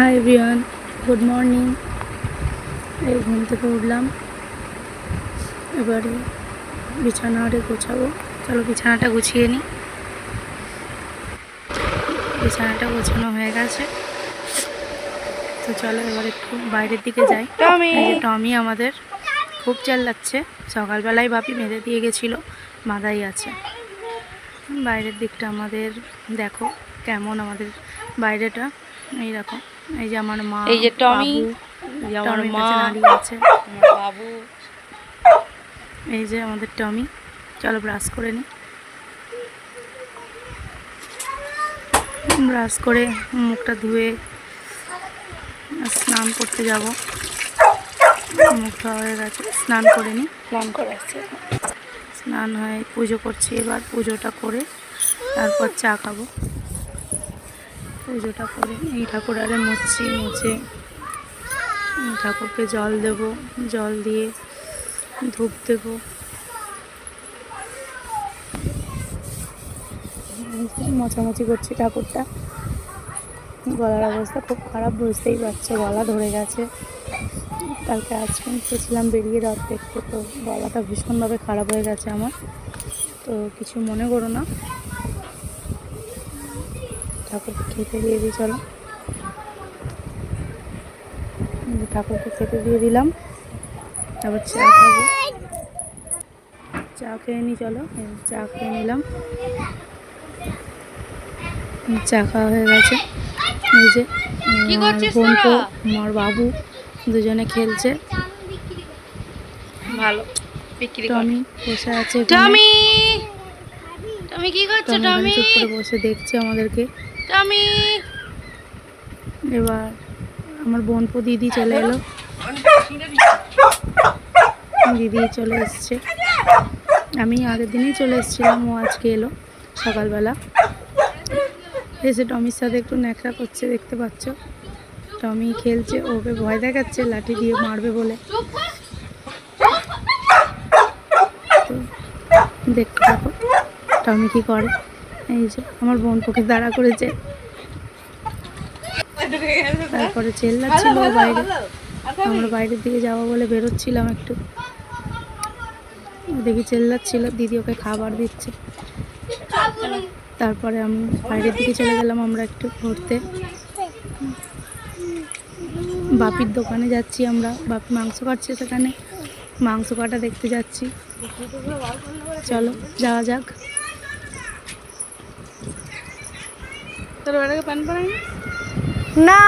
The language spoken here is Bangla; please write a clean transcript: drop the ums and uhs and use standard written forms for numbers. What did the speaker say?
Hi everyone, good morning. এই ঘুম থেকে উঠলাম, এবারে বিছানাটা গোছাবো। চলো বিছানাটা গুছিয়ে নিই। বিছানাটা গোছানো হয়ে গেছে, তো চলো এবার একটু বাইরের দিকে যাই। এই যে টমি আমাদের খুব চেল্লাচ্ছে। সকালবেলায় বাপি বেঁধে দিয়ে গেছিলো, বাঁধাই আছে। বাইরের দিকটা আমাদের দেখো কেমন, আমাদের বাইরেটা এই দেখো। এই যে আমার মা, এই যে টমি, আমার মা দাঁড়িয়ে আছে, আমার বাবু। এই যে আমাদের টমি। চলো ব্রাশ করে নিই। ব্রাশ করে মুখটা ধুয়ে স্নান করতে যাব। মুখ ধোয়া হয়ে গেছে, স্নান করে নিই। স্নান করে আসছে। স্নান হয়ে পুজো করছি, এবার পুজোটা করে তারপর চা খাবো। পুজোটা করে এই ঠাকুর আরে মুছছি, মুছে ঠাকুরকে জল দেব, জল দিয়ে ধূপ দেব। মোছামুছি করছি ঠাকুরটা। গলার অবস্থা খুব খারাপ, বুঝতেই পারছো, গলা ধরে গেছে। কালকে আইসক্রিম খেয়েছিলাম বেরিয়ে রাত দেখতে, তো গলাটা ভীষণভাবে খারাপ হয়ে গেছে আমার। তো কিছু মনে করো না, ঠাকুরকে খেতে দিয়ে দিই। চলো ঠাকুরকে খেতে দিয়ে দিলাম, তারপর চা খাবো। চা খেয়ে নিই, চলো চা খেয়ে নিলাম। চা খাওয়া হয়ে গেছে। এই যে বোনপো, আমার বাবু দুজনে খেলছে। ভালো বিক্রি কর। টমি বসে আছে, টমি, টমি কি করছো? টমি চুপ করে বসে দেখছে আমাদেরকে। টমি, এবার আমার বোনপো দিদি চলে এলো, দিদি চলে এসছে। আমি আগের দিনেই চলে এসেছিলাম, ও আজকে এলো সকালবেলা। এসে টমির সাথে একটু ন্যাকড়া করছে, দেখতে পাচ্ছ। টমি খেলছে, ওকে ভয় দেখাচ্ছে লাঠি দিয়ে মারবে বলে। তো দেখতে থাকো টমি কি করে। এই যে আমার বোনপোকে দাঁড়া করেছে, তারপরে চেল্লাচ্ছিল বাইরে। আমরা বাইরের দিকে যাবো বলে বেরোচ্ছিলাম একটু, দেখি চেল্লাচ্ছিল, দিদি ওকে খাবার দিচ্ছে। তারপরে আমি বাইরের দিকে চলে গেলাম আমরা একটু ঘুরতে। বাপির দোকানে যাচ্ছি আমরা, বাপি মাংস কাটছে, সেখানে মাংস কাটা দেখতে যাচ্ছি। চলো যাওয়া যাক। তোর বেটাকে প্যান পরাই না।